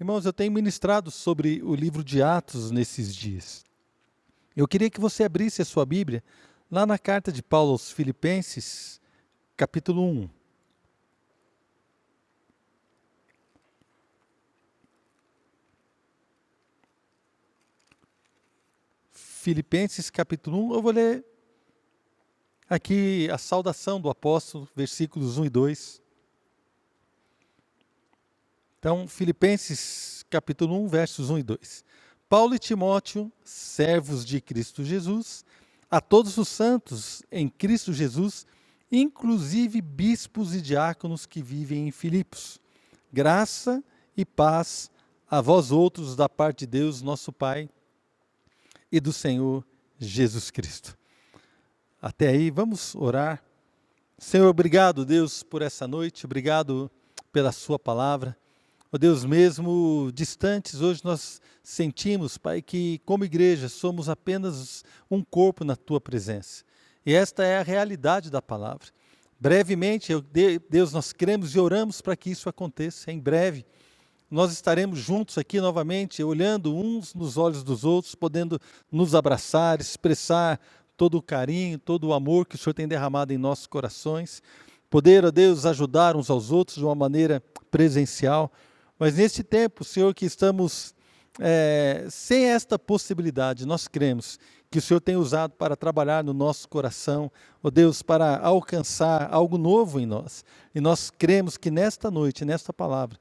Irmãos, eu tenho ministrado sobre o livro de Atos nesses dias. Eu queria que você abrisse a sua Bíblia lá na carta de Paulo aos Filipenses, capítulo 1. Filipenses, capítulo 1, eu vou ler aqui a saudação do apóstolo, versículos 1 e 2. Então, Filipenses, capítulo 1, versos 1 e 2. Paulo e Timóteo, servos de Cristo Jesus, a todos os santos em Cristo Jesus, inclusive bispos e diáconos que vivem em Filipos. Graça e paz a vós outros da parte de Deus, nosso Pai, e do Senhor Jesus Cristo. Até aí, vamos orar. Senhor, obrigado, Deus, por essa noite, obrigado pela sua palavra. Ó Deus, mesmo distantes, hoje nós sentimos, Pai, que como igreja somos apenas um corpo na Tua presença. E esta é a realidade da palavra. Brevemente, Deus, nós cremos e oramos para que isso aconteça. Em breve, nós estaremos juntos aqui novamente, olhando uns nos olhos dos outros, podendo nos abraçar, expressar todo o carinho, todo o amor que o Senhor tem derramado em nossos corações. Poder, ó Deus, ajudar uns aos outros de uma maneira presencial. Mas neste tempo, Senhor, que estamos sem esta possibilidade, nós cremos que o Senhor tem usado para trabalhar no nosso coração, ó Deus, para alcançar algo novo em nós. E nós cremos que nesta noite, nesta palavra,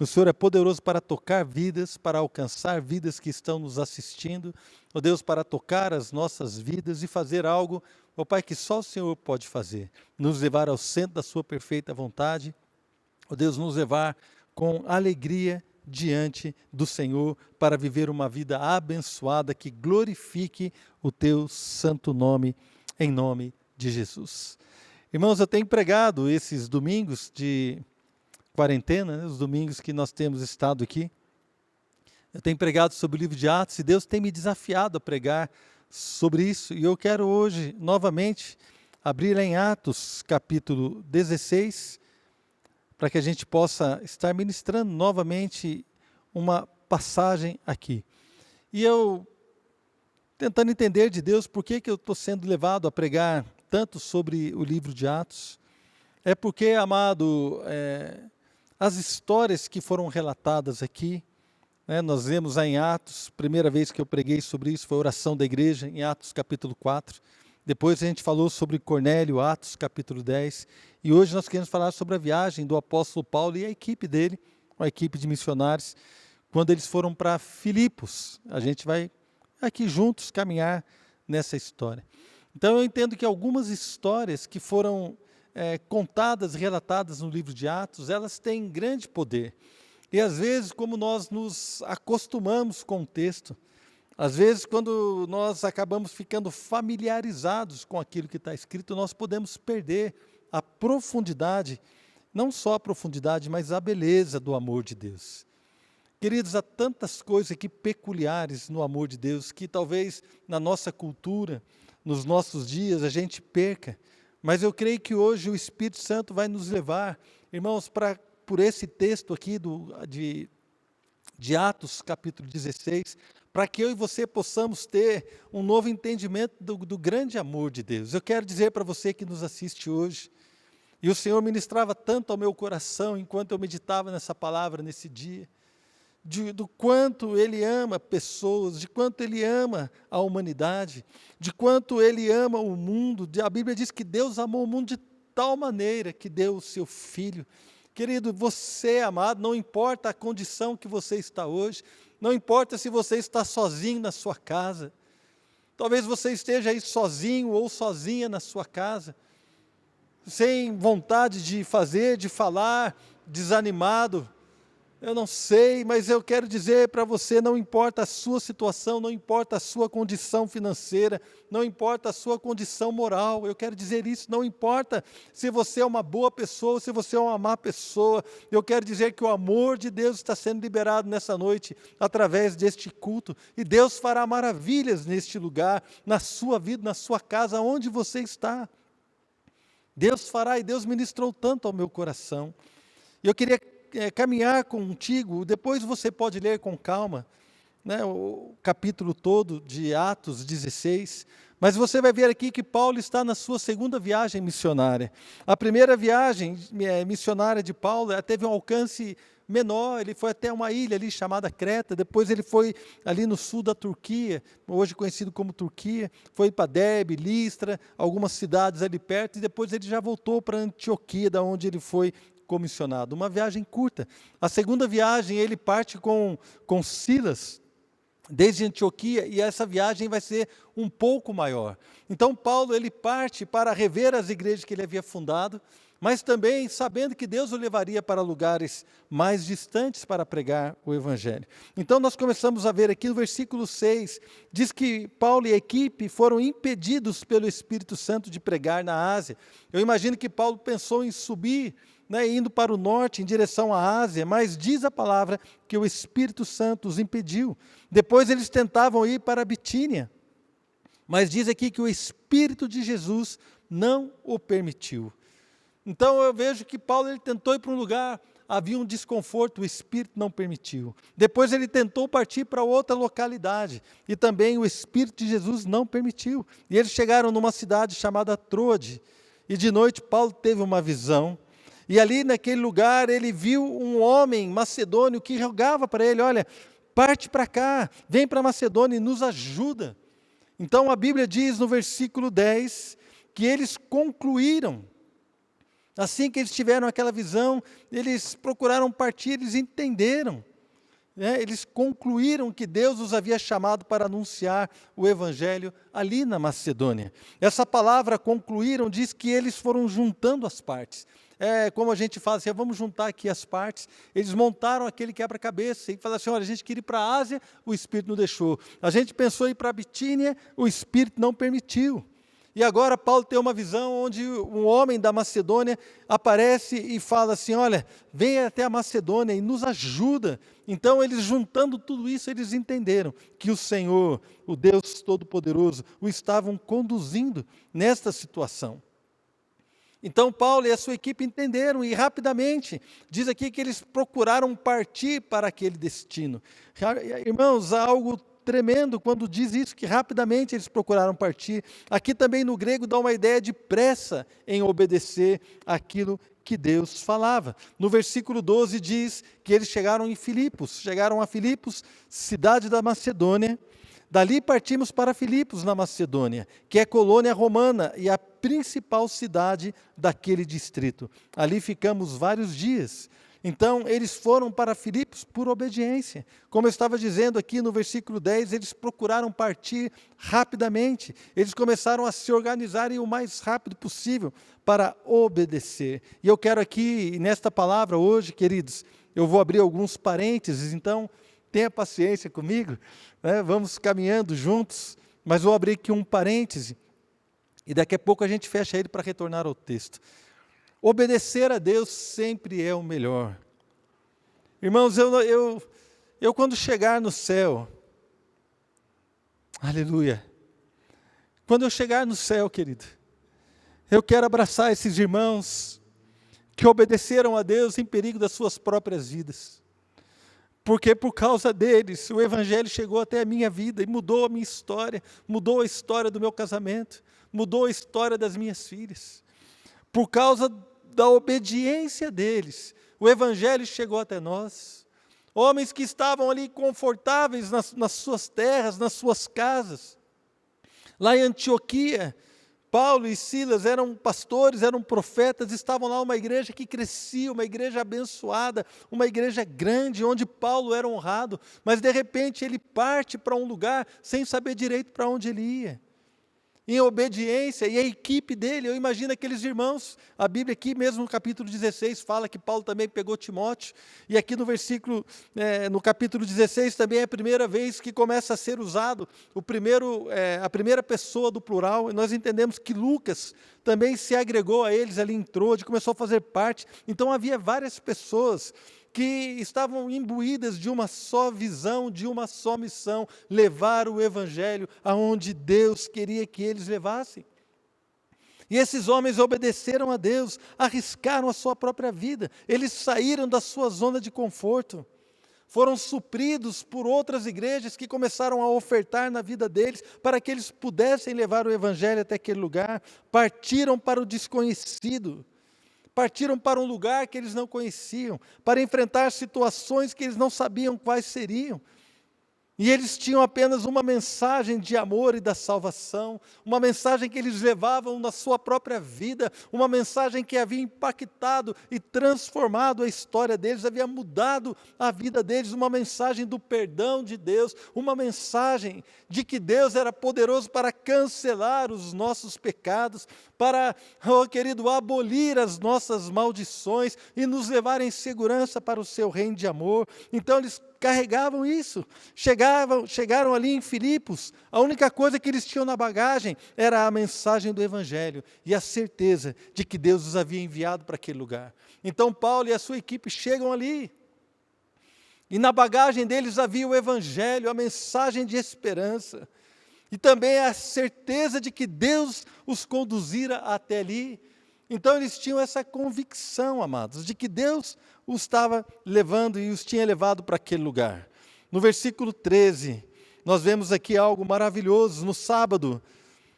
o Senhor é poderoso para tocar vidas, para alcançar vidas que estão nos assistindo, ó Deus, para tocar as nossas vidas e fazer algo, ó Pai, que só o Senhor pode fazer, nos levar ao centro da sua perfeita vontade, ó Deus, nos levar com alegria diante do Senhor para viver uma vida abençoada que glorifique o teu santo nome, em nome de Jesus. Irmãos, eu tenho pregado esses domingos de quarentena, os domingos que nós temos estado aqui. Eu tenho pregado sobre o livro de Atos e Deus tem me desafiado a pregar sobre isso. E eu quero hoje, novamente, abrir em Atos, capítulo 16, para que a gente possa estar ministrando novamente uma passagem aqui. E eu, tentando entender de Deus por que eu estou sendo levado a pregar tanto sobre o livro de Atos, é porque, amado, as histórias que foram relatadas aqui, nós vemos em Atos, primeira vez que eu preguei sobre isso foi a oração da igreja, em Atos capítulo 4, depois a gente falou sobre Cornélio, Atos capítulo 10, e hoje nós queremos falar sobre a viagem do apóstolo Paulo e a equipe dele, a equipe de missionários, quando eles foram para Filipos. A gente vai aqui juntos caminhar nessa história. Então eu entendo que algumas histórias que foram contadas, relatadas no livro de Atos, elas têm grande poder. E às vezes, como nós nos acostumamos com o texto, às vezes, quando nós acabamos ficando familiarizados com aquilo que está escrito, nós podemos perder a profundidade, não só a profundidade, mas a beleza do amor de Deus. Queridos, há tantas coisas aqui peculiares no amor de Deus, que talvez na nossa cultura, nos nossos dias, a gente perca. Mas eu creio que hoje o Espírito Santo vai nos levar, irmãos, por esse texto aqui de Atos, capítulo 16, para que eu e você possamos ter um novo entendimento do grande amor de Deus. Eu quero dizer para você que nos assiste hoje, e o Senhor ministrava tanto ao meu coração, enquanto eu meditava nessa palavra nesse dia, do quanto Ele ama pessoas, de quanto Ele ama a humanidade, de quanto Ele ama o mundo. A Bíblia diz que Deus amou o mundo de tal maneira que deu o seu Filho. Querido, você, amado, não importa a condição que você está hoje, não importa se você está sozinho na sua casa, talvez você esteja aí sozinho ou sozinha na sua casa, sem vontade de fazer, de falar, desanimado, eu não sei, mas eu quero dizer para você, não importa a sua situação, não importa a sua condição financeira, não importa a sua condição moral, eu quero dizer isso, não importa se você é uma boa pessoa ou se você é uma má pessoa, eu quero dizer que o amor de Deus está sendo liberado nessa noite, através deste culto, e Deus fará maravilhas neste lugar, na sua vida, na sua casa, onde você está. Deus fará, e Deus ministrou tanto ao meu coração, e eu queria caminhar contigo, depois você pode ler com calma, né, o capítulo todo de Atos 16, mas você vai ver aqui que Paulo está na sua segunda viagem missionária. A primeira viagem missionária de Paulo teve um alcance menor, ele foi até uma ilha ali chamada Creta, depois ele foi ali no sul da Turquia, hoje conhecido como Turquia, foi para Derbe, Listra, algumas cidades ali perto, e depois ele já voltou para Antioquia, da onde ele foi comissionado. Uma viagem curta. A segunda viagem ele parte com Silas, desde Antioquia, e essa viagem vai ser um pouco maior. Então Paulo ele parte para rever as igrejas que ele havia fundado, mas também sabendo que Deus o levaria para lugares mais distantes para pregar o Evangelho. Então nós começamos a ver aqui no versículo 6, diz que Paulo e a equipe foram impedidos pelo Espírito Santo de pregar na Ásia. Eu imagino que Paulo pensou em subir, indo para o norte, em direção à Ásia, mas diz a palavra que o Espírito Santo os impediu. Depois eles tentavam ir para a Bitínia, mas diz aqui que o Espírito de Jesus não o permitiu. Então eu vejo que Paulo ele tentou ir para um lugar, havia um desconforto, o Espírito não permitiu. Depois ele tentou partir para outra localidade, e também o Espírito de Jesus não permitiu. E eles chegaram numa cidade chamada Troade, e de noite Paulo teve uma visão, e ali naquele lugar ele viu um homem macedônio que rogava para ele, olha, parte para cá, vem para Macedônia e nos ajuda. Então a Bíblia diz no versículo 10, que eles concluíram, assim que eles tiveram aquela visão, eles procuraram partir, eles entenderam, eles concluíram que Deus os havia chamado para anunciar o Evangelho ali na Macedônia. Essa palavra concluíram diz que eles foram juntando as partes. Como a gente fala assim, vamos juntar aqui as partes. Eles montaram aquele quebra-cabeça e falaram assim, olha, a gente queria ir para a Ásia, o Espírito não deixou. A gente pensou em ir para a Bitínia, o Espírito não permitiu. E agora Paulo tem uma visão onde um homem da Macedônia aparece e fala assim, olha, venha até a Macedônia e nos ajuda. Então eles juntando tudo isso, eles entenderam que o Senhor, o Deus Todo-Poderoso, o estavam conduzindo nesta situação. Então Paulo e a sua equipe entenderam e rapidamente, diz aqui que eles procuraram partir para aquele destino. Irmãos, há algo tremendo quando diz isso, que rapidamente eles procuraram partir. Aqui também no grego dá uma ideia de pressa em obedecer aquilo que Deus falava. No versículo 12 diz que eles chegaram a Filipos, cidade da Macedônia. Dali partimos para Filipos, na Macedônia, que é colônia romana e a principal cidade daquele distrito. Ali ficamos vários dias. Então, eles foram para Filipos por obediência. Como eu estava dizendo aqui no versículo 10, eles procuraram partir rapidamente. Eles começaram a se organizarem o mais rápido possível para obedecer. E eu quero aqui, nesta palavra hoje, queridos, eu vou abrir alguns parênteses, então tenha paciência comigo, vamos caminhando juntos, mas vou abrir aqui um parêntese, e daqui a pouco a gente fecha ele para retornar ao texto. Obedecer a Deus sempre é o melhor. Irmãos, eu quando chegar no céu, aleluia, quando eu chegar no céu, querido, eu quero abraçar esses irmãos que obedeceram a Deus em perigo das suas próprias vidas. Porque por causa deles, o Evangelho chegou até a minha vida e mudou a minha história, mudou a história do meu casamento, mudou a história das minhas filhas. Por causa da obediência deles, o Evangelho chegou até nós. Homens que estavam ali confortáveis nas suas terras, nas suas casas. Lá em Antioquia, Paulo e Silas eram pastores, eram profetas, estavam lá uma igreja que crescia, uma igreja abençoada, uma igreja grande, onde Paulo era honrado, mas de repente ele parte para um lugar sem saber direito para onde ele ia. Em obediência, e a equipe dele, eu imagino aqueles irmãos, a Bíblia aqui mesmo no capítulo 16 fala que Paulo também pegou Timóteo, e aqui no capítulo 16 também é a primeira vez que começa a ser usado a primeira pessoa do plural, e nós entendemos que Lucas também se agregou a eles ali em Troade, começou a fazer parte, então havia várias pessoas que estavam imbuídas de uma só visão, de uma só missão, levar o Evangelho aonde Deus queria que eles levassem. E esses homens obedeceram a Deus, arriscaram a sua própria vida, eles saíram da sua zona de conforto, foram supridos por outras igrejas que começaram a ofertar na vida deles, para que eles pudessem levar o Evangelho até aquele lugar, partiram para o desconhecido, partiram para um lugar que eles não conheciam, para enfrentar situações que eles não sabiam quais seriam. E eles tinham apenas uma mensagem de amor e da salvação, uma mensagem que eles levavam na sua própria vida, uma mensagem que havia impactado e transformado a história deles, havia mudado a vida deles, uma mensagem do perdão de Deus, uma mensagem de que Deus era poderoso para cancelar os nossos pecados, para, querido, abolir as nossas maldições e nos levar em segurança para o seu reino de amor. Então eles carregavam isso, chegaram ali em Filipos, a única coisa que eles tinham na bagagem era a mensagem do Evangelho e a certeza de que Deus os havia enviado para aquele lugar. Então Paulo e a sua equipe chegam ali, e na bagagem deles havia o Evangelho, a mensagem de esperança, e também a certeza de que Deus os conduzira até ali. Então eles tinham essa convicção, amados, de que Deus os estava levando e os tinha levado para aquele lugar. No versículo 13, nós vemos aqui algo maravilhoso. No sábado,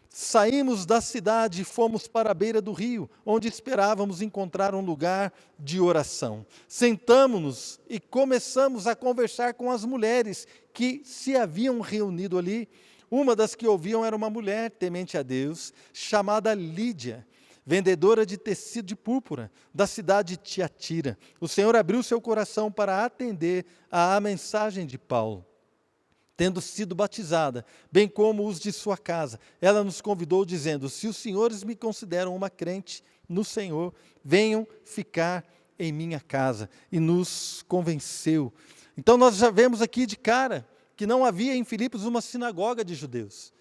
saímos da cidade e fomos para a beira do rio, onde esperávamos encontrar um lugar de oração. Sentamo-nos e começamos a conversar com as mulheres que se haviam reunido ali. Uma das que ouviam era uma mulher temente a Deus, chamada Lídia, vendedora de tecido de púrpura, da cidade de Tiatira. O Senhor abriu seu coração para atender à mensagem de Paulo. Tendo sido batizada, bem como os de sua casa, ela nos convidou dizendo: se os senhores me consideram uma crente no Senhor, venham ficar em minha casa. E nos convenceu. Então nós já vemos aqui de cara que não havia em Filipos uma sinagoga de judeus.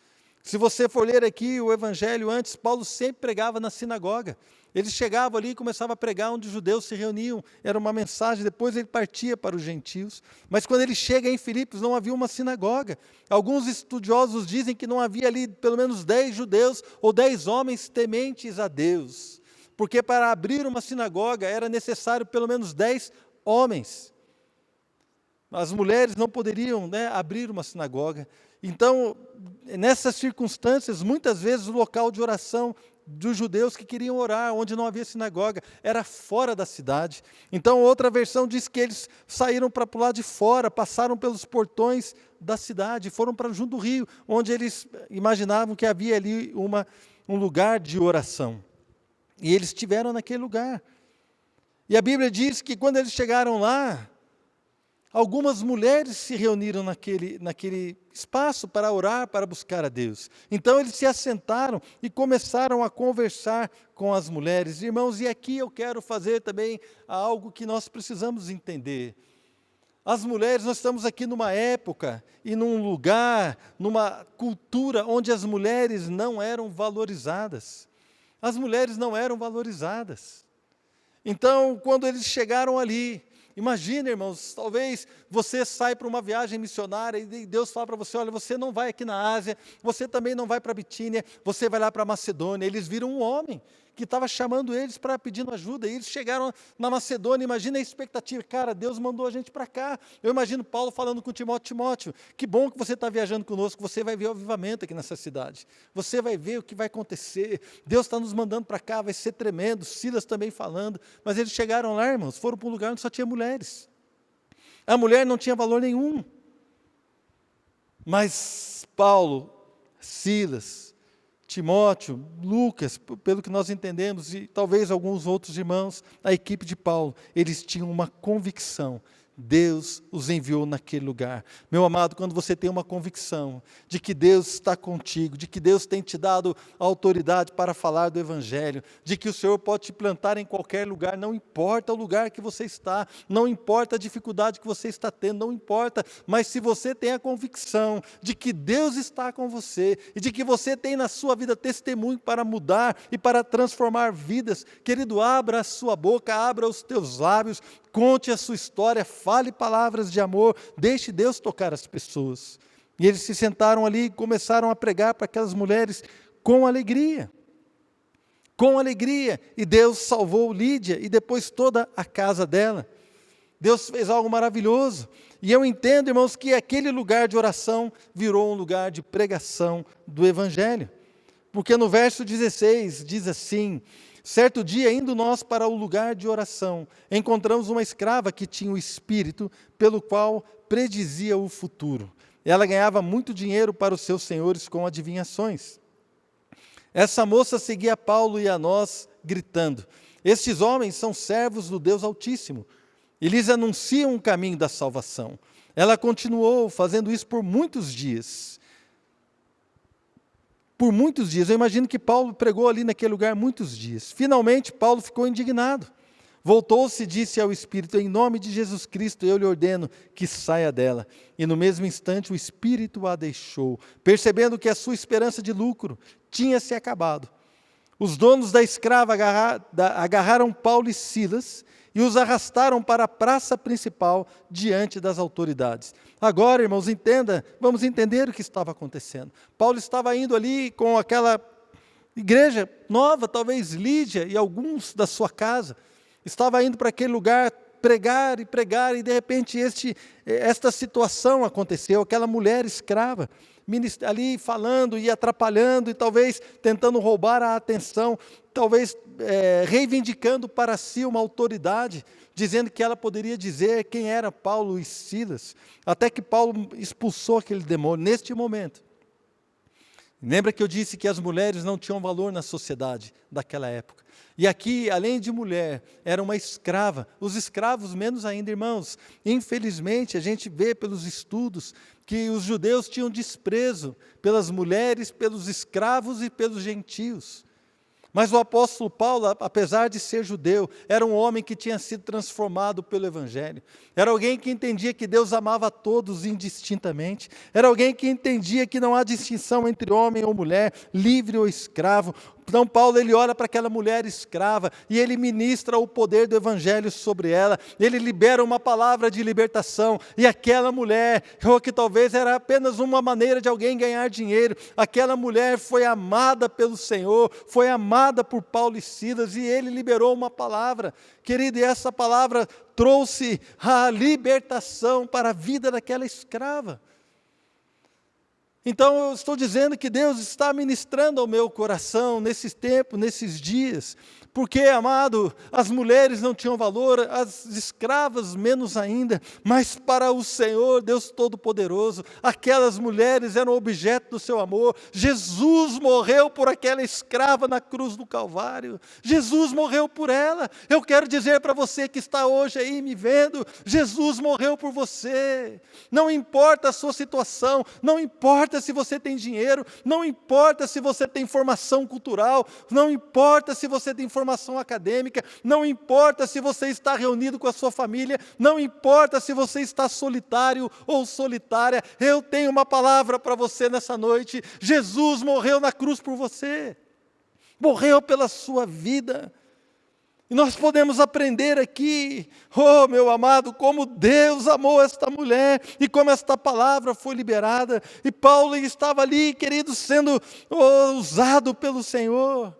Se você for ler aqui o Evangelho antes, Paulo sempre pregava na sinagoga. Ele chegava ali e começava a pregar onde os judeus se reuniam. Era uma mensagem, depois ele partia para os gentios. Mas quando ele chega em Filipos, não havia uma sinagoga. Alguns estudiosos dizem que não havia ali pelo menos 10 judeus ou 10 homens tementes a Deus. Porque para abrir uma sinagoga era necessário pelo menos 10 homens. As mulheres não poderiam, abrir uma sinagoga. Então, nessas circunstâncias, muitas vezes o local de oração dos judeus que queriam orar, onde não havia sinagoga, era fora da cidade. Então, outra versão diz que eles saíram para o lado de fora, passaram pelos portões da cidade, foram para junto do rio, onde eles imaginavam que havia ali um lugar de oração. E eles estiveram naquele lugar. E a Bíblia diz que quando eles chegaram lá, algumas mulheres se reuniram naquele espaço para orar, para buscar a Deus. Então eles se assentaram e começaram a conversar com as mulheres. Irmãos, e aqui eu quero fazer também algo que nós precisamos entender. As mulheres, nós estamos aqui numa época e num lugar, numa cultura onde as mulheres não eram valorizadas. As mulheres não eram valorizadas. Então, quando eles chegaram ali, imagina, irmãos, talvez você sai para uma viagem missionária e Deus fala para você: olha, você não vai aqui na Ásia, você também não vai para a Bitínia, você vai lá para a Macedônia. Eles viram um homem que estava chamando eles para pedindo ajuda, e eles chegaram na Macedônia. Imagina a expectativa: cara, Deus mandou a gente para cá. Eu imagino Paulo falando com Timóteo: que bom que você está viajando conosco, você vai ver o avivamento aqui nessa cidade, você vai ver o que vai acontecer, Deus está nos mandando para cá, vai ser tremendo. Silas também falando. Mas eles chegaram lá, irmãos, foram para um lugar onde só tinha mulheres. A mulher não tinha valor nenhum. Mas Paulo, Silas, Timóteo, Lucas, pelo que nós entendemos, e talvez alguns outros irmãos, a equipe de Paulo, eles tinham uma convicção: Deus os enviou naquele lugar. Meu amado, quando você tem uma convicção de que Deus está contigo, de que Deus tem te dado a autoridade para falar do Evangelho, de que o Senhor pode te plantar em qualquer lugar, não importa o lugar que você está, não importa a dificuldade que você está tendo, não importa, mas se você tem a convicção de que Deus está com você e de que você tem na sua vida testemunho para mudar e para transformar vidas, querido, abra a sua boca, abra os teus lábios, conte a sua história, fale palavras de amor, deixe Deus tocar as pessoas. E eles se sentaram ali e começaram a pregar para aquelas mulheres com alegria. com alegria, e Deus salvou Lídia e depois toda a casa dela. Deus fez algo maravilhoso, e eu entendo, irmãos, que aquele lugar de oração virou um lugar de pregação do Evangelho, porque no verso 16 diz assim: certo dia, indo nós para o lugar de oração, encontramos uma escrava que tinha o espírito pelo qual predizia o futuro. Ela ganhava muito dinheiro para os seus senhores com adivinhações. Essa moça seguia Paulo e a nós, gritando: estes homens são servos do Deus Altíssimo, e lhes anunciam o caminho da salvação. Ela continuou fazendo isso por muitos dias. Por muitos dias. Eu imagino que Paulo pregou ali naquele lugar muitos dias. Finalmente, Paulo ficou indignado. Voltou-se e disse ao Espírito: em nome de Jesus Cristo, eu lhe ordeno que saia dela. E no mesmo instante o Espírito a deixou, percebendo que a sua esperança de lucro tinha se acabado. Os donos da escrava agarraram Paulo e Silas e os arrastaram para a praça principal diante das autoridades. Agora, irmãos, vamos entender o que estava acontecendo. Paulo estava indo ali com aquela igreja nova, talvez Lídia e alguns da sua casa. Estava indo para aquele lugar pregar, e de repente esta situação aconteceu, aquela mulher escrava, ali falando e atrapalhando, e talvez tentando roubar a atenção, talvez reivindicando para si uma autoridade, dizendo que ela poderia dizer quem era Paulo e Silas, até que Paulo expulsou aquele demônio neste momento. Lembra que eu disse que as mulheres não tinham valor na sociedade daquela época? E aqui, além de mulher, era uma escrava. Os escravos menos ainda, irmãos. Infelizmente, a gente vê pelos estudos que os judeus tinham desprezo pelas mulheres, pelos escravos e pelos gentios. Mas o apóstolo Paulo, apesar de ser judeu, era um homem que tinha sido transformado pelo Evangelho. Era alguém que entendia que Deus amava a todos indistintamente. Era alguém que entendia que não há distinção entre homem ou mulher, livre ou escravo. Então Paulo, ele olha para aquela mulher escrava e ele ministra o poder do Evangelho sobre ela. Ele libera uma palavra de libertação, e aquela mulher, que talvez era apenas uma maneira de alguém ganhar dinheiro, aquela mulher foi amada pelo Senhor, foi amada por Paulo e Silas, e ele liberou uma palavra, querido, e essa palavra trouxe a libertação para a vida daquela escrava. Então eu estou dizendo que Deus está ministrando ao meu coração nesses tempos, nesses dias, porque, amado, as mulheres não tinham valor, as escravas menos ainda, mas para o Senhor, Deus Todo-Poderoso, aquelas mulheres eram objeto do seu amor. Jesus morreu por aquela escrava na cruz do Calvário, Jesus morreu por ela. Eu quero dizer para você que está hoje aí me vendo, Jesus morreu por você. Não importa a sua situação, não importa se você tem dinheiro, não importa se você tem formação cultural, não importa se você tem formação acadêmica, não importa se você está reunido com a sua família, não importa se você está solitário ou solitária, eu tenho uma palavra para você nessa noite: Jesus morreu na cruz por você, morreu pela sua vida. E nós podemos aprender aqui, oh meu amado, como Deus amou esta mulher e como esta palavra foi liberada. E Paulo estava ali, querido, sendo usado pelo Senhor.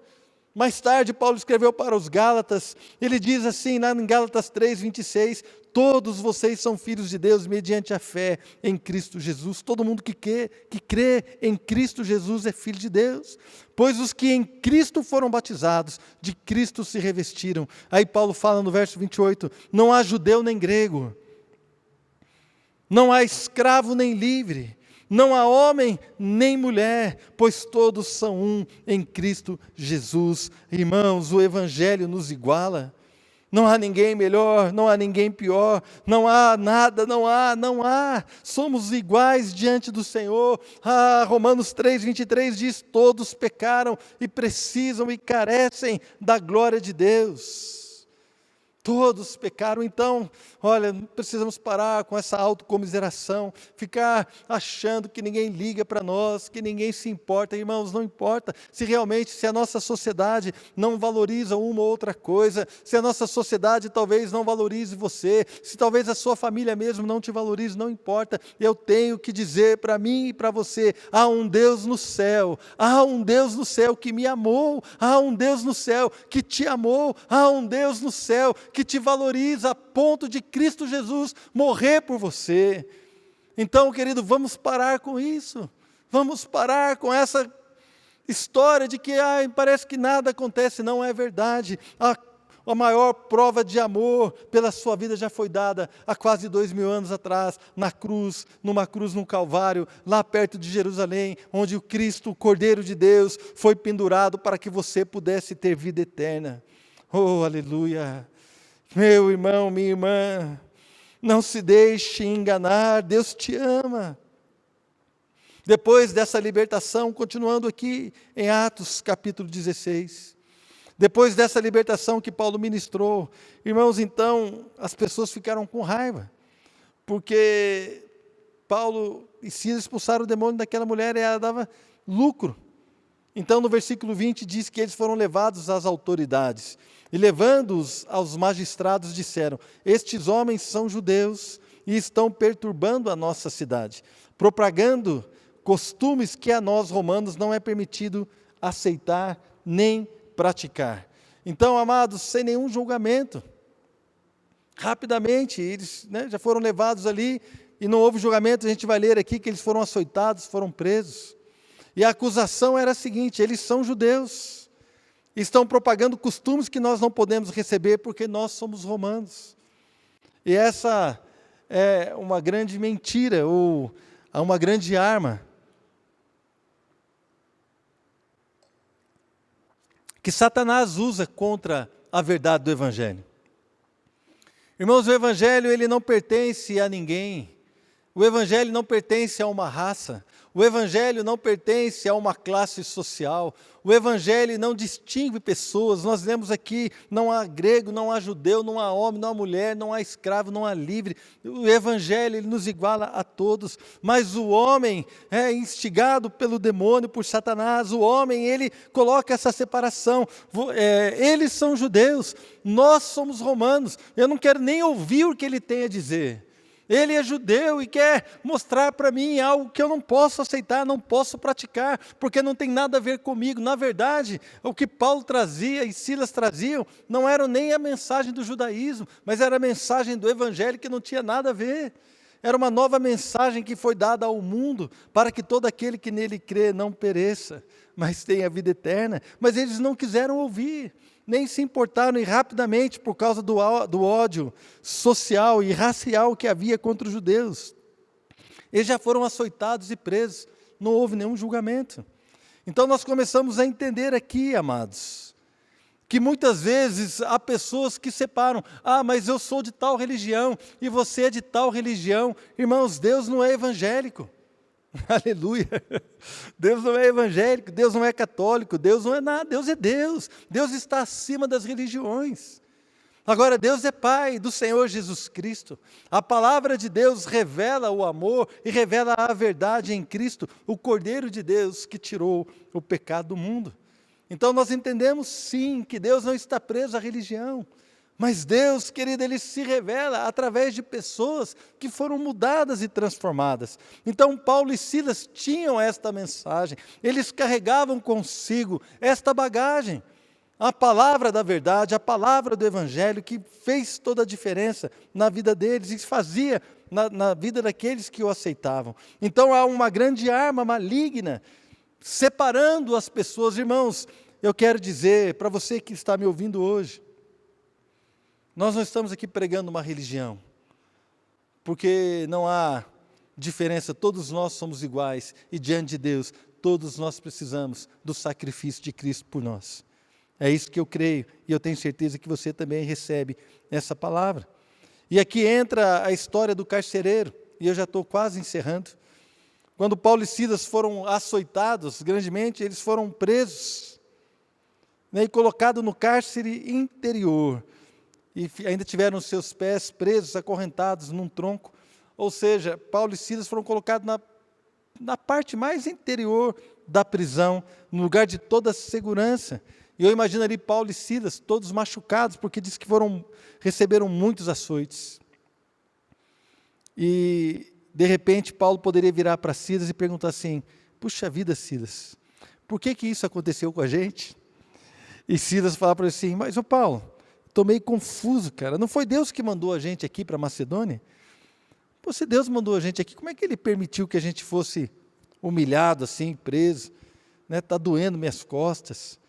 Mais tarde, Paulo escreveu para os Gálatas, ele diz assim, lá em Gálatas 3:26, todos vocês são filhos de Deus mediante a fé em Cristo Jesus. Todo mundo que crê em Cristo Jesus é filho de Deus. Pois os que em Cristo foram batizados, de Cristo se revestiram. Aí Paulo fala no verso 28, não há judeu nem grego, não há escravo nem livre, não há homem nem mulher, pois todos são um em Cristo Jesus. Irmãos, o Evangelho nos iguala. Não há ninguém melhor, não há ninguém pior, não há nada, não há. Somos iguais diante do Senhor. Romanos 3:23 diz, todos pecaram e precisam e carecem da glória de Deus. Todos pecaram, então, olha, precisamos parar com essa autocomiseração, ficar achando que ninguém liga para nós, que ninguém se importa. Irmãos, não importa se a nossa sociedade não valoriza uma ou outra coisa, se a nossa sociedade talvez não valorize você, se talvez a sua família mesmo não te valorize, não importa. Eu tenho que dizer para mim e para você, há um Deus no céu, há um Deus no céu que me amou, há um Deus no céu que te amou, há um Deus no céu que te valoriza a ponto de Cristo Jesus morrer por você. Então, querido, vamos parar com isso. Vamos parar com essa história de que parece que nada acontece. Não é verdade. A maior prova de amor pela sua vida já foi dada há quase 2000 anos atrás, numa cruz no Calvário, lá perto de Jerusalém, onde o Cristo, o Cordeiro de Deus, foi pendurado para que você pudesse ter vida eterna. Oh, aleluia! Meu irmão, minha irmã, não se deixe enganar, Deus te ama. Depois dessa libertação, continuando aqui em Atos capítulo 16, depois dessa libertação que Paulo ministrou, irmãos, então as pessoas ficaram com raiva, porque Paulo e Silas expulsaram o demônio daquela mulher e ela dava lucro. Então no versículo 20 diz que eles foram levados às autoridades, e levando-os aos magistrados disseram: estes homens são judeus e estão perturbando a nossa cidade, propagando costumes que a nós romanos não é permitido aceitar nem praticar. Então, amados, sem nenhum julgamento, rapidamente eles já foram levados ali, e não houve julgamento. A gente vai ler aqui que eles foram açoitados, foram presos, e a acusação era a seguinte: eles são judeus, estão propagando costumes que nós não podemos receber porque nós somos romanos. E essa é uma grande mentira, ou uma grande arma que Satanás usa contra a verdade do Evangelho. Irmãos, o Evangelho ele não pertence a ninguém. O Evangelho não pertence a uma raça. O Evangelho não pertence a uma classe social. O Evangelho não distingue pessoas. Nós lemos aqui, não há grego, não há judeu, não há homem, não há mulher, não há escravo, não há livre. O Evangelho ele nos iguala a todos. Mas o homem é instigado pelo demônio, por Satanás. O homem, ele coloca essa separação. Eles são judeus, nós somos romanos. Eu não quero nem ouvir o que ele tem a dizer. Ele é judeu e quer mostrar para mim algo que eu não posso aceitar, não posso praticar, porque não tem nada a ver comigo. Na verdade, o que Paulo trazia e Silas traziam não era nem a mensagem do judaísmo, mas era a mensagem do Evangelho que não tinha nada a ver. Era uma nova mensagem que foi dada ao mundo para que todo aquele que nele crê não pereça, mas tenha vida eterna. Mas eles não quiseram ouvir, nem se importaram, e rapidamente, por causa do ódio social e racial que havia contra os judeus, eles já foram açoitados e presos, não houve nenhum julgamento. Então nós começamos a entender aqui, amados, que muitas vezes há pessoas que separam: mas eu sou de tal religião e você é de tal religião. Irmãos, Deus não é evangélico. Aleluia! Deus não é evangélico, Deus não é católico, Deus não é nada, Deus é Deus. Deus está acima das religiões. Agora, Deus é Pai do Senhor Jesus Cristo. A palavra de Deus revela o amor e revela a verdade em Cristo, o Cordeiro de Deus que tirou o pecado do mundo. Então nós entendemos sim que Deus não está preso à religião, mas Deus, querido, Ele se revela através de pessoas que foram mudadas e transformadas. Então Paulo e Silas tinham esta mensagem, eles carregavam consigo esta bagagem, a palavra da verdade, a palavra do Evangelho, que fez toda a diferença na vida deles e fazia na vida daqueles que o aceitavam. Então há uma grande arma maligna separando as pessoas. Irmãos, eu quero dizer para você que está me ouvindo hoje, nós não estamos aqui pregando uma religião, porque não há diferença, todos nós somos iguais, e diante de Deus, todos nós precisamos do sacrifício de Cristo por nós. É isso que eu creio, e eu tenho certeza que você também recebe essa palavra. E aqui entra a história do carcereiro, e eu já estou quase encerrando. Quando Paulo e Silas foram açoitados grandemente, eles foram presos, e colocados no cárcere interior. e ainda tiveram seus pés presos, acorrentados num tronco. Ou seja, Paulo e Silas foram colocados na parte mais interior da prisão, no lugar de toda a segurança. E eu imagino ali Paulo e Silas, todos machucados, porque diz que receberam muitos açoites. E, de repente, Paulo poderia virar para Silas e perguntar assim: puxa vida, Silas, por que isso aconteceu com a gente? E Silas falar para ele assim: mas, ô Paulo, estou meio confuso, cara. Não foi Deus que mandou a gente aqui para Macedônia? Pô, se Deus mandou a gente aqui, como é que Ele permitiu que a gente fosse humilhado assim, preso? Está doendo minhas costas.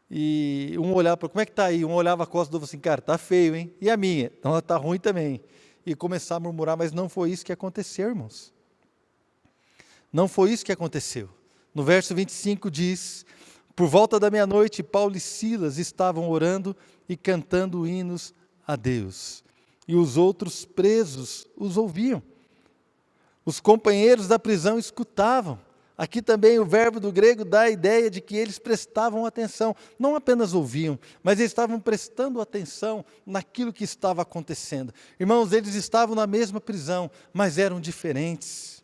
E um olhava para, como é que está aí? Um olhava a costa do outro assim, cara, está feio, hein? E a minha? Não, está ruim também. E começar a murmurar, mas não foi isso que aconteceu, irmãos. Não foi isso que aconteceu. No verso 25 diz: por volta da meia-noite, Paulo e Silas estavam orando e cantando hinos a Deus. E os outros presos os ouviam. Os companheiros da prisão escutavam. Aqui também o verbo do grego dá a ideia de que eles prestavam atenção. Não apenas ouviam, mas eles estavam prestando atenção naquilo que estava acontecendo. Irmãos, eles estavam na mesma prisão, mas eram diferentes.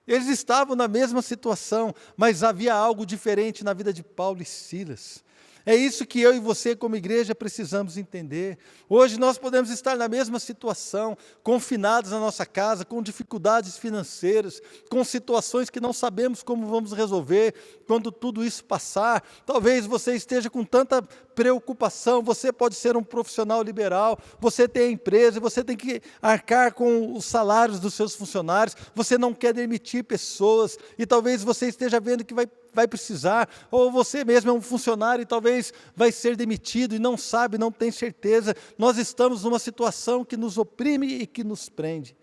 Eles estavam na mesma situação, mas havia algo diferente na vida de Paulo e Silas. É isso que eu e você, como igreja, precisamos entender. Hoje nós podemos estar na mesma situação, confinados na nossa casa, com dificuldades financeiras, com situações que não sabemos como vamos resolver quando tudo isso passar. Talvez você esteja com tanta preocupação, você pode ser um profissional liberal, você tem a empresa, você tem que arcar com os salários dos seus funcionários, você não quer demitir pessoas, e talvez você esteja vendo que vai precisar, ou você mesmo é um funcionário e talvez vai ser demitido e não sabe, não tem certeza. Nós estamos numa situação que nos oprime e que nos prende.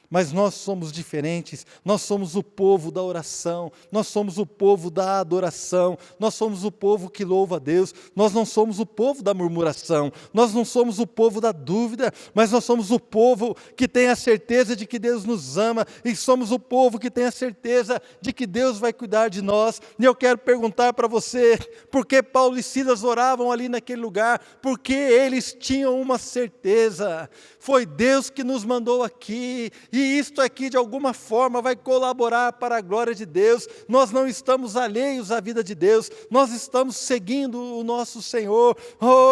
Mas nós somos diferentes, nós somos o povo da oração, nós somos o povo da adoração, nós somos o povo que louva a Deus, nós não somos o povo da murmuração, nós não somos o povo da dúvida, mas nós somos o povo que tem a certeza de que Deus nos ama, e somos o povo que tem a certeza de que Deus vai cuidar de nós. E eu quero perguntar para você, por que Paulo e Silas oravam ali naquele lugar? Porque eles tinham uma certeza, foi Deus que nos mandou aqui, e isto aqui de alguma forma vai colaborar para a glória de Deus. Nós não estamos alheios à vida de Deus, nós estamos seguindo o nosso Senhor.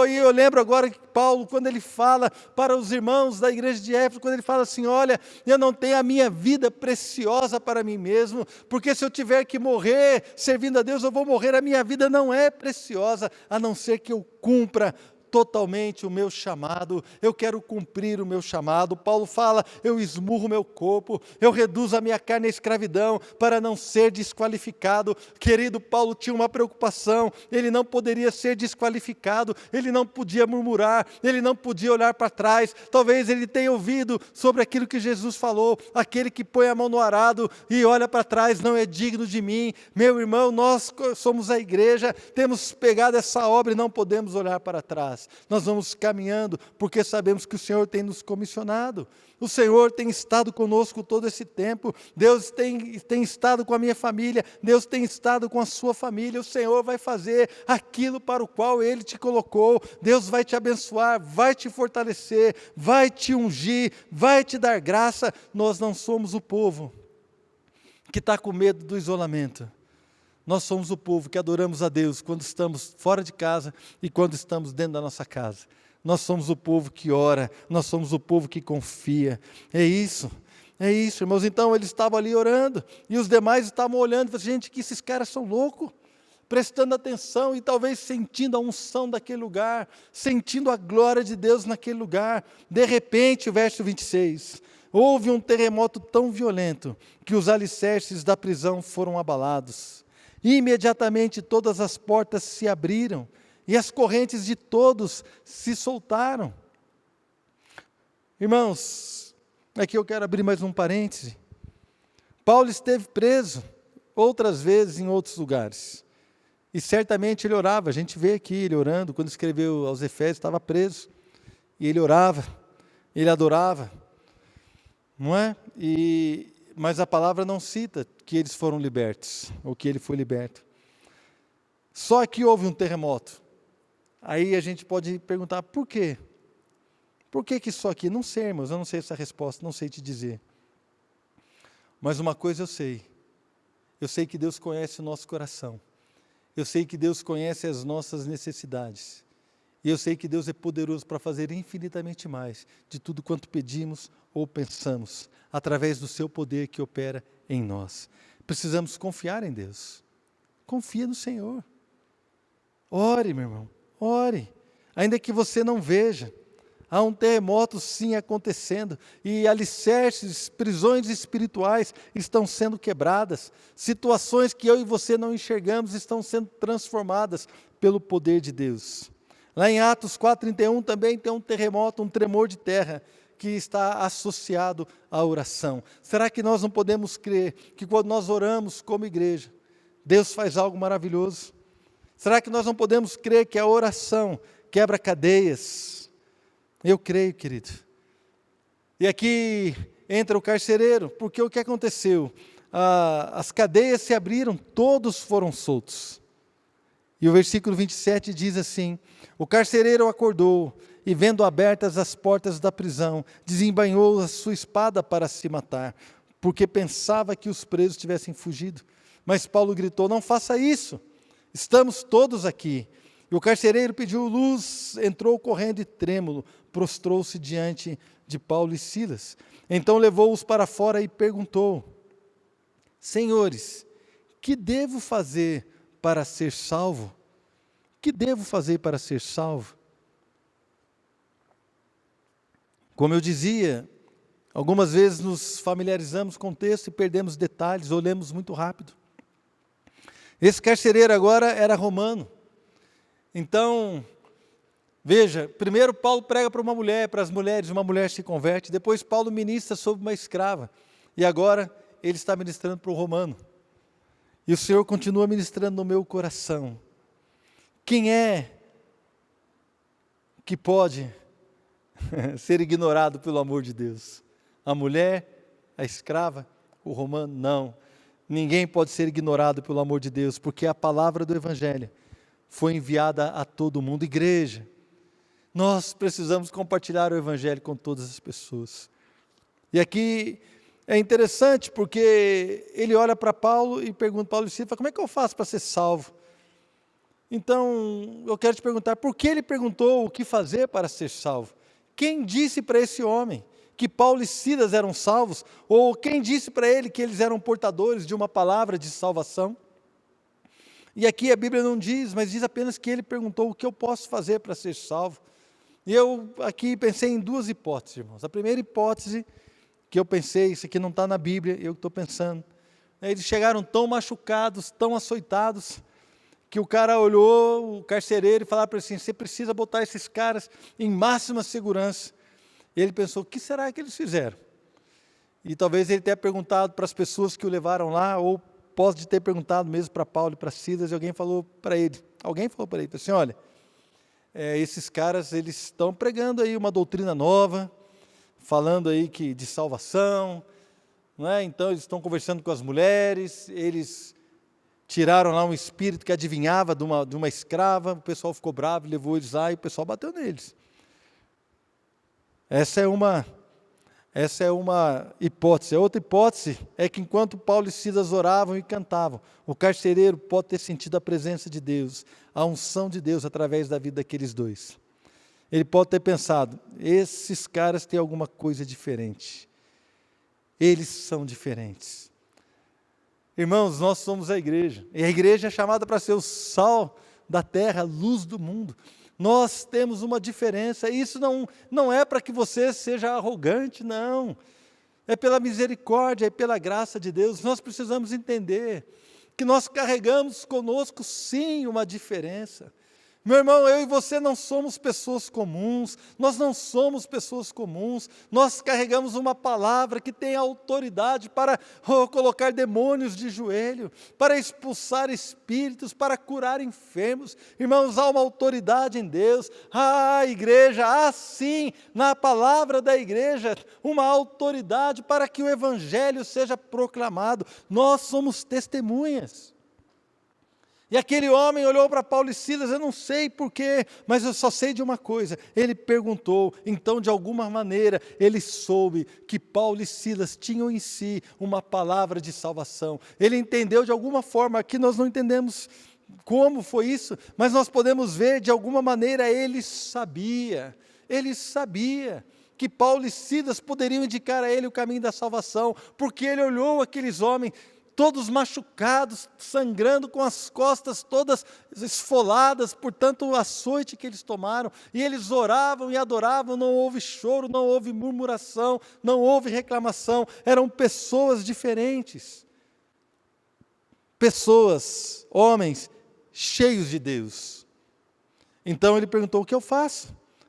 E eu lembro agora que Paulo, quando ele fala para os irmãos da igreja de Éfeso, quando ele fala assim: olha, eu não tenho a minha vida preciosa para mim mesmo, porque se eu tiver que morrer servindo a Deus, eu vou morrer. A minha vida não é preciosa, a não ser que eu cumpra totalmente o meu chamado. Eu quero cumprir o meu chamado. Paulo fala: eu esmurro o meu corpo, eu reduzo a minha carne à escravidão para não ser desqualificado. Querido, Paulo tinha uma preocupação: ele não poderia ser desqualificado, ele não podia murmurar, ele não podia olhar para trás. Talvez ele tenha ouvido sobre aquilo que Jesus falou: aquele que põe a mão no arado e olha para trás não é digno de mim. Meu irmão, nós somos a igreja, temos pegado essa obra e não podemos olhar para trás. Nós vamos caminhando, porque sabemos que o Senhor tem nos comissionado. O Senhor tem estado conosco todo esse tempo. Deus tem estado com a minha família. Deus tem estado com a sua família. O Senhor vai fazer aquilo para o qual Ele te colocou. Deus vai te abençoar, vai te fortalecer, vai te ungir, vai te dar graça. Nós não somos o povo que está com medo do isolamento. Nós somos o povo que adoramos a Deus quando estamos fora de casa e quando estamos dentro da nossa casa. Nós somos o povo que ora, nós somos o povo que confia. É isso, irmãos. Então eles estavam ali orando e os demais estavam olhando e falaram: gente, que esses caras são loucos, prestando atenção e talvez sentindo a unção daquele lugar, sentindo a glória de Deus naquele lugar. De repente, o verso 26, houve um terremoto tão violento que os alicerces da prisão foram abalados. Imediatamente todas as portas se abriram e as correntes de todos se soltaram. Irmãos, aqui eu quero abrir mais um parêntese. Paulo esteve preso outras vezes em outros lugares. E certamente ele orava. A gente vê aqui ele orando. Quando escreveu aos Efésios, estava preso. E ele orava, ele adorava. Não é? Mas a palavra não cita que eles foram libertos, ou que ele foi liberto. Só que houve um terremoto. Aí a gente pode perguntar: por quê? Por que só aqui? Não sei, irmãos, eu não sei essa resposta, não sei te dizer. Mas uma coisa eu sei que Deus conhece o nosso coração, eu sei que Deus conhece as nossas necessidades, e eu sei que Deus é poderoso para fazer infinitamente mais de tudo quanto pedimos ou pensamos, através do seu poder que opera em nós. Precisamos confiar em Deus. Confia no Senhor. Ore, meu irmão, ore. Ainda que você não veja, há um terremoto sim acontecendo, e alicerces, prisões espirituais estão sendo quebradas, situações que eu e você não enxergamos estão sendo transformadas pelo poder de Deus. Lá em Atos 4:31 também tem um terremoto, um tremor de terra, que está associado à oração. Será que nós não podemos crer que quando nós oramos como igreja, Deus faz algo maravilhoso? Será que nós não podemos crer que a oração quebra cadeias? Eu creio, querido. E aqui entra o carcereiro, porque o que aconteceu? As cadeias se abriram, todos foram soltos. E o versículo 27 diz assim: o carcereiro acordou, e vendo abertas as portas da prisão, desembainhou a sua espada para se matar, porque pensava que os presos tivessem fugido. Mas Paulo gritou: não faça isso, estamos todos aqui. E o carcereiro pediu luz, entrou correndo e trêmulo, prostrou-se diante de Paulo e Silas. Então levou-os para fora e perguntou: senhores, que devo fazer para ser salvo? Que devo fazer para ser salvo? Como eu dizia, algumas vezes nos familiarizamos com o texto e perdemos detalhes, ou lemos muito rápido. Esse carcereiro agora era romano. Então, veja, primeiro Paulo prega para uma mulher, para as mulheres, uma mulher se converte, depois Paulo ministra sobre uma escrava, e agora ele está ministrando para o romano. E o Senhor continua ministrando no meu coração. Quem é que pode ser ignorado pelo amor de Deus? A mulher, a escrava, o romano? Não. Ninguém pode ser ignorado pelo amor de Deus, porque a palavra do Evangelho foi enviada a todo mundo. Igreja, nós precisamos compartilhar o Evangelho com todas as pessoas. E aqui é interessante, porque ele olha para Paulo e pergunta, Paulo e Silas, como é que eu faço para ser salvo? Então, eu quero te perguntar, por que ele perguntou o que fazer para ser salvo? Quem disse para esse homem que Paulo e Silas eram salvos? Ou quem disse para ele que eles eram portadores de uma palavra de salvação? E aqui a Bíblia não diz, mas diz apenas que ele perguntou o que eu posso fazer para ser salvo. E eu aqui pensei em duas hipóteses, irmãos. A primeira hipótese que eu pensei, isso aqui não está na Bíblia, eu estou pensando. Eles chegaram tão machucados, tão açoitados, que o cara olhou, o carcereiro, e falava para ele assim, você precisa botar esses caras em máxima segurança. E ele pensou, o que será que eles fizeram? E talvez ele tenha perguntado para as pessoas que o levaram lá, ou pode ter perguntado mesmo para Paulo e para Silas, e alguém falou para ele, assim, olha, esses caras, eles estão pregando aí uma doutrina nova, falando aí de salvação, não é? Então eles estão conversando com as mulheres, eles tiraram lá um espírito que adivinhava de uma escrava, o pessoal ficou bravo, levou eles lá e o pessoal bateu neles. Essa é uma hipótese. A outra hipótese é que enquanto Paulo e Silas oravam e cantavam, o carcereiro pode ter sentido a presença de Deus, a unção de Deus através da vida daqueles dois. Ele pode ter pensado, esses caras têm alguma coisa diferente. Eles são diferentes. Irmãos, nós somos a igreja, e a igreja é chamada para ser o sal da terra, a luz do mundo. Nós temos uma diferença, e isso não é para que você seja arrogante, não. É pela misericórdia, é pela graça de Deus. Nós precisamos entender que nós carregamos conosco, sim, uma diferença. Meu irmão, eu e você não somos pessoas comuns, nós não somos pessoas comuns, nós carregamos uma palavra que tem autoridade para colocar demônios de joelho, para expulsar espíritos, para curar enfermos. Irmãos, há uma autoridade em Deus, igreja, há sim, na palavra da igreja, uma autoridade para que o Evangelho seja proclamado. Nós somos testemunhas. E aquele homem olhou para Paulo e Silas, eu não sei porquê, mas eu só sei de uma coisa. Ele perguntou, então de alguma maneira ele soube que Paulo e Silas tinham em si uma palavra de salvação. Ele entendeu de alguma forma, aqui nós não entendemos como foi isso, mas nós podemos ver de alguma maneira ele sabia que Paulo e Silas poderiam indicar a ele o caminho da salvação, porque ele olhou aqueles homens todos machucados, sangrando, com as costas todas esfoladas por tanto açoite que eles tomaram, e eles oravam e adoravam, não houve choro, não houve murmuração, não houve reclamação, eram pessoas diferentes, pessoas, homens, cheios de Deus. Então ele perguntou, o que eu faço?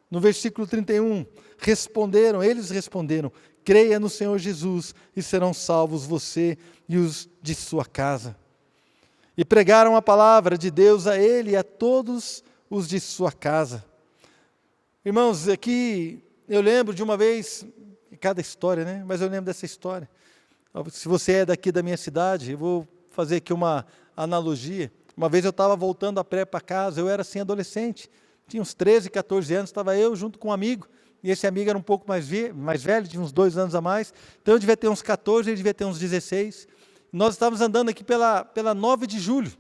No versículo 31, eles responderam, creia no Senhor Jesus e serão salvos você e os de sua casa. E pregaram a palavra de Deus a ele e a todos os de sua casa. Irmãos, aqui eu lembro de uma vez, cada história, né? Mas eu lembro dessa história. Se você é daqui da minha cidade, eu vou fazer aqui uma analogia. Uma vez eu estava voltando a pé para casa, eu era assim adolescente, tinha uns 13, 14 anos, estava eu junto com um amigo, e esse amigo era um pouco mais velho, tinha uns 2 anos a mais, então eu devia ter uns 14, ele devia ter uns 16. Nós estávamos andando aqui pela 9 de julho,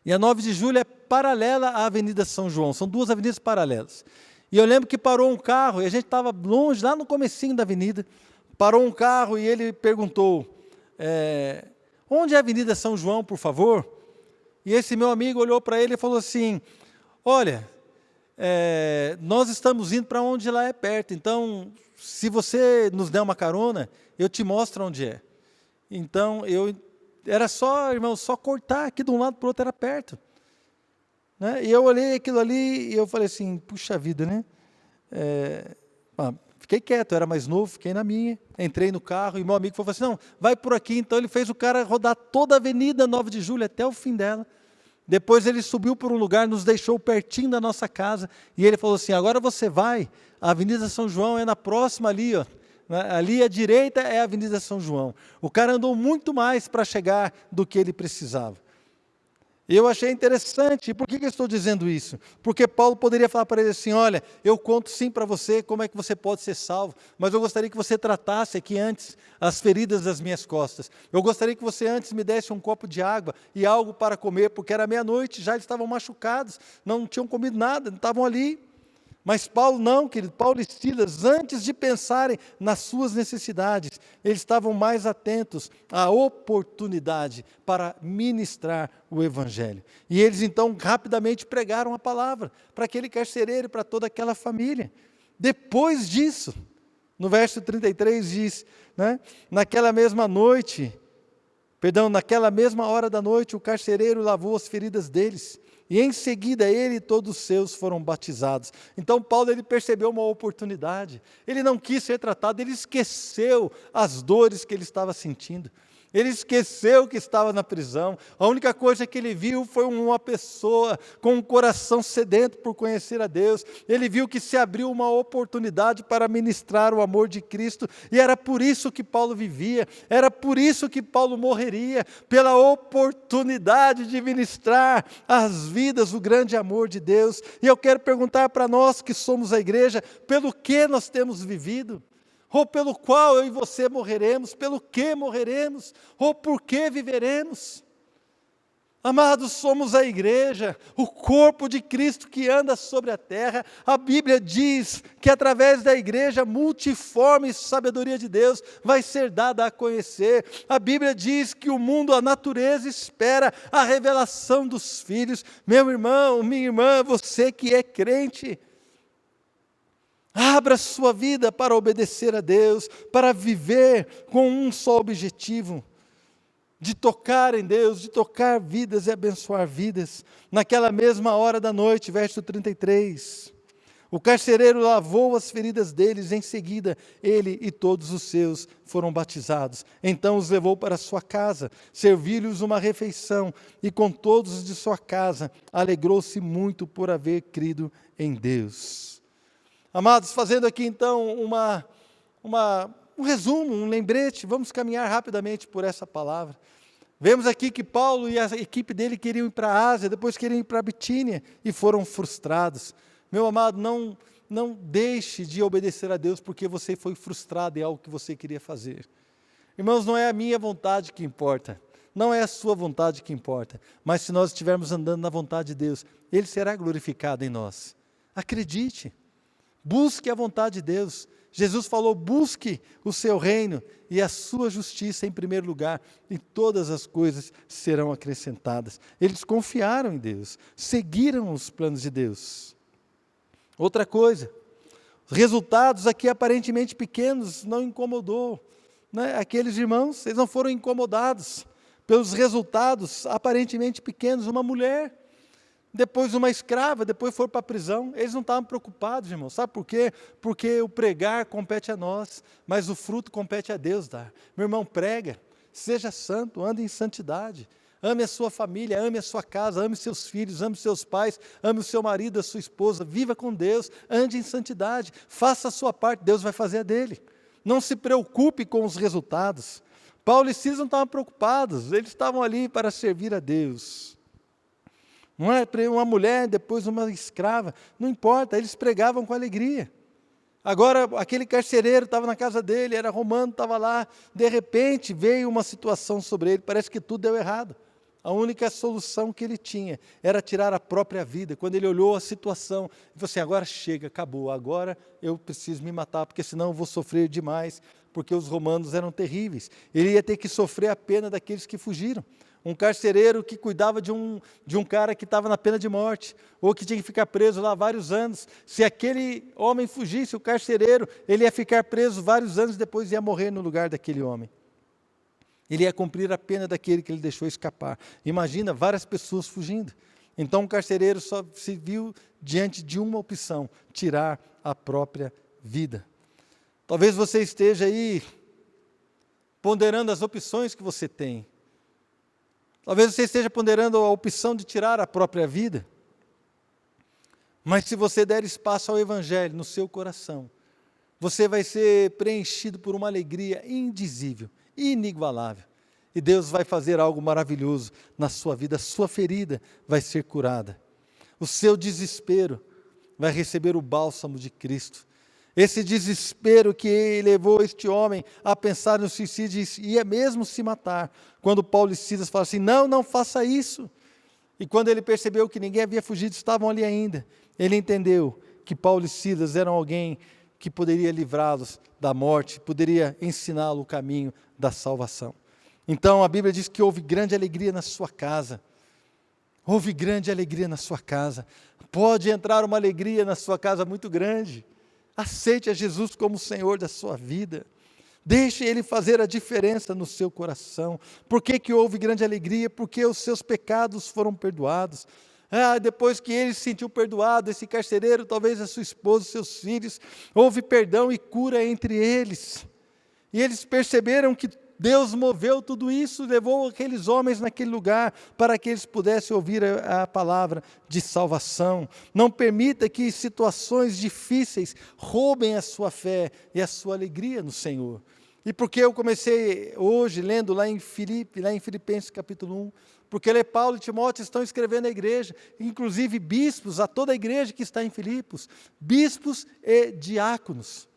e a 9 de julho é paralela à Avenida São João, são 2 avenidas paralelas. E eu lembro que parou um carro, e a gente estava longe, lá no comecinho da avenida, parou um carro e ele perguntou, onde é a Avenida São João, por favor? E esse meu amigo olhou para ele e falou assim, olha, nós estamos indo para onde lá é perto, então, se você nos der uma carona, eu te mostro onde é. Então, era só, irmão, só cortar aqui de um lado para o outro, era perto. Né? E eu olhei aquilo ali e eu falei assim, puxa vida, né? Fiquei quieto, eu era mais novo, fiquei na minha, entrei no carro e meu amigo falou assim, não, vai por aqui. Então ele fez o cara rodar toda a Avenida 9 de Julho até o fim dela. Depois ele subiu por um lugar, nos deixou pertinho da nossa casa e ele falou assim, agora você vai, a Avenida São João é na próxima ali, ó. Ali à direita é a Avenida São João. O cara andou muito mais para chegar do que ele precisava. Eu achei interessante, por que eu estou dizendo isso? Porque Paulo poderia falar para ele assim, olha, eu conto sim para você como é que você pode ser salvo, mas eu gostaria que você tratasse aqui antes as feridas das minhas costas. Eu gostaria que você antes me desse um copo de água e algo para comer, porque era meia-noite, já eles estavam machucados, não tinham comido nada, não estavam ali. Mas Paulo não, querido, Paulo e Silas, antes de pensarem nas suas necessidades, eles estavam mais atentos à oportunidade para ministrar o Evangelho. E eles então rapidamente pregaram a palavra para aquele carcereiro, para toda aquela família. Depois disso, no verso 33 diz, né, naquela mesma hora da noite, o carcereiro lavou as feridas deles. E em seguida ele e todos os seus foram batizados. Então Paulo ele percebeu uma oportunidade. Ele não quis ser tratado, ele esqueceu as dores que ele estava sentindo. Ele esqueceu que estava na prisão. A única coisa que ele viu foi uma pessoa com um coração sedento por conhecer a Deus. Ele viu que se abriu uma oportunidade para ministrar o amor de Cristo. E era por isso que Paulo vivia. Era por isso que Paulo morreria. Pela oportunidade de ministrar às vidas o grande amor de Deus. E eu quero perguntar para nós que somos a igreja, pelo que nós temos vivido? Ou pelo qual eu e você morreremos, pelo que morreremos, ou por que viveremos. Amados, somos a igreja, o corpo de Cristo que anda sobre a terra. A Bíblia diz que através da igreja, multiforme sabedoria de Deus vai ser dada a conhecer. A Bíblia diz que o mundo, a natureza espera a revelação dos filhos. Meu irmão, minha irmã, você que é crente, abra sua vida para obedecer a Deus, para viver com um só objetivo, de tocar em Deus, de tocar vidas e abençoar vidas. Naquela mesma hora da noite, verso 33, o carcereiro lavou as feridas deles, em seguida ele e todos os seus foram batizados. Então os levou para sua casa, serviu-lhes uma refeição, e com todos os de sua casa alegrou-se muito por haver crido em Deus. Amados, fazendo aqui então um resumo, um lembrete, vamos caminhar rapidamente por essa palavra. Vemos aqui que Paulo e a equipe dele queriam ir para a Ásia, depois queriam ir para a Bitínia e foram frustrados. Meu amado, não deixe de obedecer a Deus porque você foi frustrado em algo que você queria fazer. Irmãos, não é a minha vontade que importa, não é a sua vontade que importa, mas se nós estivermos andando na vontade de Deus, Ele será glorificado em nós. Acredite, busque a vontade de Deus. Jesus falou, busque o seu reino e a sua justiça em primeiro lugar, e todas as coisas serão acrescentadas. Eles confiaram em Deus, seguiram os planos de Deus. Outra coisa, os resultados aqui aparentemente pequenos não incomodou, né? Aqueles irmãos, eles não foram incomodados pelos resultados aparentemente pequenos. Uma mulher, depois uma escrava, depois foram para a prisão. Eles não estavam preocupados, irmão. Sabe por quê? Porque o pregar compete a nós, mas o fruto compete a Deus dar. Meu irmão, prega, seja santo, ande em santidade. Ame a sua família, ame a sua casa, ame seus filhos, ame seus pais, ame o seu marido, a sua esposa. Viva com Deus, ande em santidade. Faça a sua parte, Deus vai fazer a dele. Não se preocupe com os resultados. Paulo e Silas não estavam preocupados, eles estavam ali para servir a Deus. Não é uma mulher, depois uma escrava, não importa, eles pregavam com alegria. Agora, aquele carcereiro estava na casa dele, era romano, estava lá, de repente veio uma situação sobre ele, parece que tudo deu errado. A única solução que ele tinha era tirar a própria vida. Quando ele olhou a situação, ele falou assim, agora chega, acabou, agora eu preciso me matar, porque senão eu vou sofrer demais, porque os romanos eram terríveis. Ele ia ter que sofrer a pena daqueles que fugiram. Um carcereiro que cuidava de um cara que estava na pena de morte, ou que tinha que ficar preso lá vários anos. Se aquele homem fugisse, o carcereiro, ele ia ficar preso vários anos, depois ia morrer no lugar daquele homem. Ele ia cumprir a pena daquele que ele deixou escapar. Imagina, várias pessoas fugindo. Então o carcereiro só se viu diante de uma opção, tirar a própria vida. Talvez você esteja aí ponderando as opções que você tem. Talvez você esteja ponderando a opção de tirar a própria vida. Mas se você der espaço ao Evangelho no seu coração, você vai ser preenchido por uma alegria indizível, inigualável. E Deus vai fazer algo maravilhoso na sua vida. A sua ferida vai ser curada. O seu desespero vai receber o bálsamo de Cristo. Esse desespero que levou este homem a pensar no suicídio e ia mesmo se matar. Quando Paulo e Silas falam assim, não faça isso. E quando ele percebeu que ninguém havia fugido, estavam ali ainda. Ele entendeu que Paulo e Silas eram alguém que poderia livrá-los da morte, poderia ensiná-lo o caminho da salvação. Então a Bíblia diz que houve grande alegria na sua casa. Houve grande alegria na sua casa. Pode entrar uma alegria na sua casa muito grande. Aceite a Jesus como o Senhor da sua vida. Deixe Ele fazer a diferença no seu coração. Por que houve grande alegria? Porque os seus pecados foram perdoados. Depois que ele se sentiu perdoado, esse carcereiro, talvez a sua esposa, seus filhos, houve perdão e cura entre eles. E eles perceberam que Deus moveu tudo isso, levou aqueles homens naquele lugar para que eles pudessem ouvir a palavra de salvação. Não permita que situações difíceis roubem a sua fé e a sua alegria no Senhor. E porque eu comecei hoje lendo lá em Filipenses capítulo 1, porque Paulo e Timóteo estão escrevendo à igreja, inclusive bispos, a toda a igreja que está em Filipos, bispos e diáconos.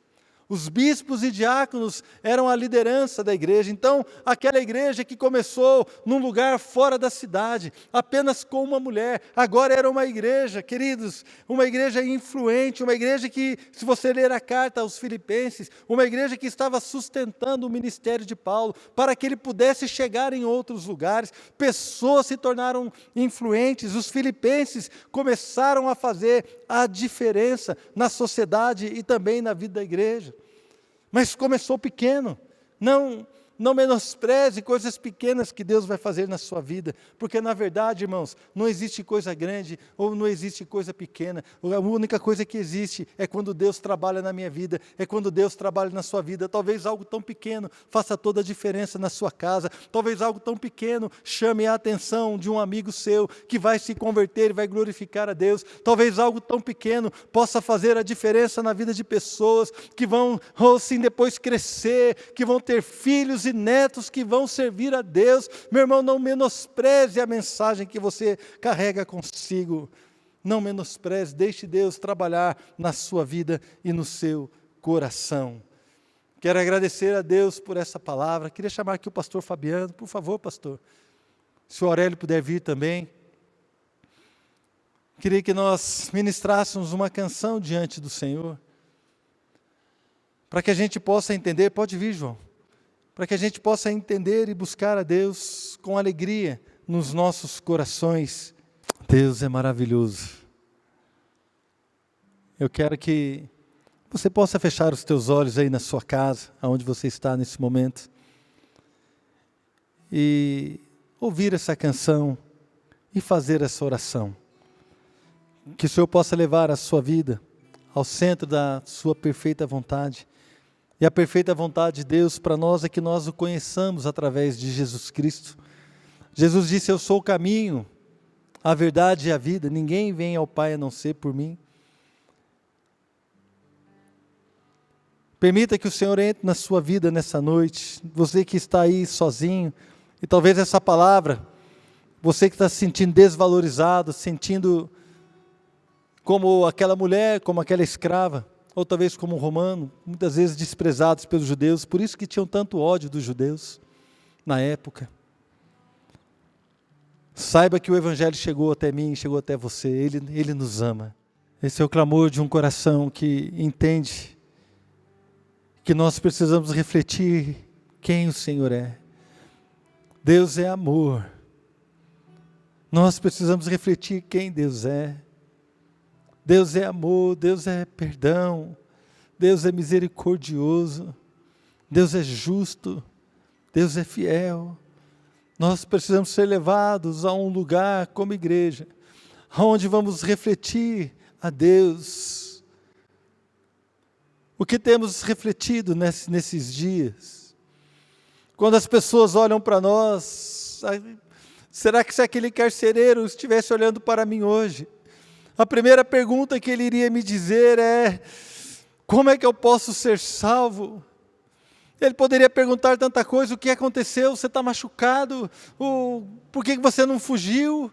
Os bispos e diáconos eram a liderança da igreja. Então, aquela igreja que começou num lugar fora da cidade, apenas com uma mulher, agora era uma igreja, queridos, uma igreja influente, uma igreja que, se você ler a carta aos Filipenses, uma igreja que estava sustentando o ministério de Paulo, para que ele pudesse chegar em outros lugares. Pessoas se tornaram influentes, os filipenses começaram a fazer a diferença na sociedade e também na vida da igreja. Mas começou pequeno. Não menospreze coisas pequenas que Deus vai fazer na sua vida, porque na verdade, irmãos, não existe coisa grande ou não existe coisa pequena. A única coisa que existe é quando Deus trabalha na minha vida, é quando Deus trabalha na sua vida. Talvez algo tão pequeno faça toda a diferença na sua casa, talvez algo tão pequeno chame a atenção de um amigo seu que vai se converter e vai glorificar a Deus. Talvez algo tão pequeno possa fazer a diferença na vida de pessoas que vão, assim, depois crescer, que vão ter filhos filhos e netos que vão servir a Deus. Meu irmão, não menospreze a mensagem que você carrega consigo. Não menospreze, deixe Deus trabalhar na sua vida e no seu coração. Quero agradecer a Deus por essa palavra. Queria chamar aqui o pastor Fabiano. Por favor, pastor. Se o Aurélio puder vir também. Queria que nós ministrássemos uma canção diante do Senhor. Para que a gente possa entender, pode vir, João. Para que a gente possa entender e buscar a Deus com alegria nos nossos corações. Deus é maravilhoso. Eu quero que você possa fechar os teus olhos aí na sua casa, aonde você está nesse momento, e ouvir essa canção e fazer essa oração. Que o Senhor possa levar a sua vida ao centro da sua perfeita vontade. E a perfeita vontade de Deus para nós é que nós o conheçamos através de Jesus Cristo. Jesus disse: eu sou o caminho, a verdade e a vida. Ninguém vem ao Pai a não ser por mim. Permita que o Senhor entre na sua vida nessa noite. Você que está aí sozinho, e talvez essa palavra, você que está se sentindo desvalorizado, sentindo como aquela mulher, como aquela escrava, ou talvez como um romano, muitas vezes desprezados pelos judeus, por isso que tinham tanto ódio dos judeus na época. Saiba que o Evangelho chegou até mim, chegou até você, Ele nos ama. Esse é o clamor de um coração que entende que nós precisamos refletir quem o Senhor é. Deus é amor. Nós precisamos refletir quem Deus é. Deus é amor, Deus é perdão, Deus é misericordioso, Deus é justo, Deus é fiel. Nós precisamos ser levados a um lugar como igreja, onde vamos refletir a Deus. O que temos refletido nesses dias? Quando as pessoas olham para nós, será que se aquele carcereiro estivesse olhando para mim hoje, a primeira pergunta que ele iria me dizer é: como é que eu posso ser salvo? Ele poderia perguntar tanta coisa: o que aconteceu? Você está machucado? Por que você não fugiu?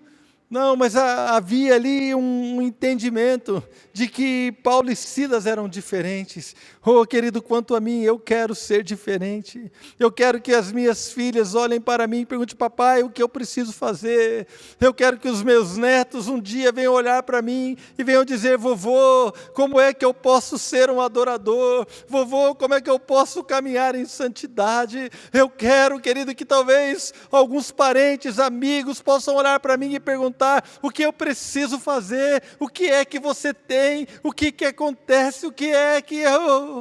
Não, mas havia ali um entendimento de que Paulo e Silas eram diferentes. Oh, querido, quanto a mim, eu quero ser diferente. Eu quero que as minhas filhas olhem para mim e perguntem: papai, o que eu preciso fazer? Eu quero que os meus netos um dia venham olhar para mim e venham dizer: vovô, como é que eu posso ser um adorador? Vovô, como é que eu posso caminhar em santidade? Eu quero, querido, que talvez alguns parentes, amigos possam olhar para mim e perguntar: o que eu preciso fazer? O que é que você tem? O que acontece? O que é que eu...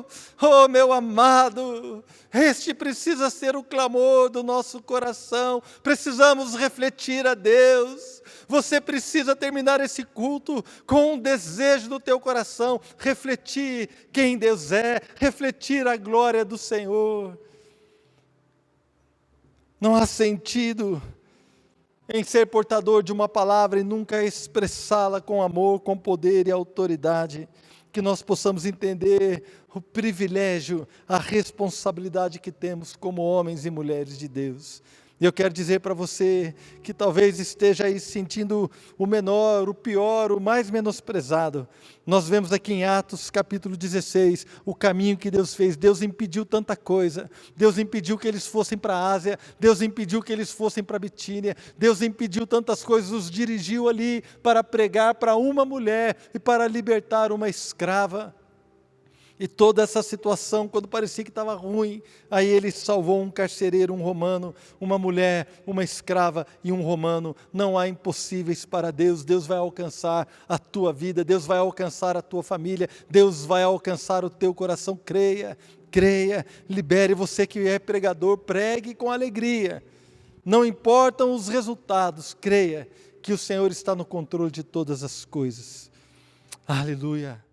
Oh, meu amado, este precisa ser o clamor do nosso coração. Precisamos refletir a Deus. Você precisa terminar esse culto com um desejo do teu coração, refletir quem Deus é, refletir a glória do Senhor. Não há sentido em ser portador de uma palavra e nunca expressá-la com amor, com poder e autoridade. Que nós possamos entender o privilégio, a responsabilidade que temos como homens e mulheres de Deus. E eu quero dizer para você que talvez esteja aí sentindo o menor, o pior, o mais menosprezado. Nós vemos aqui em Atos capítulo 16, o caminho que Deus fez. Deus impediu tanta coisa. Deus impediu que eles fossem para a Ásia. Deus impediu que eles fossem para a Bitínia. Deus impediu tantas coisas, os dirigiu ali para pregar para uma mulher e para libertar uma escrava. E toda essa situação, quando parecia que estava ruim, aí Ele salvou um carcereiro, um romano, uma mulher, uma escrava e um romano. Não há impossíveis para Deus. Deus vai alcançar a tua vida, Deus vai alcançar a tua família, Deus vai alcançar o teu coração. Creia, creia, libere. Você que é pregador, pregue com alegria. Não importam os resultados, creia que o Senhor está no controle de todas as coisas. Aleluia.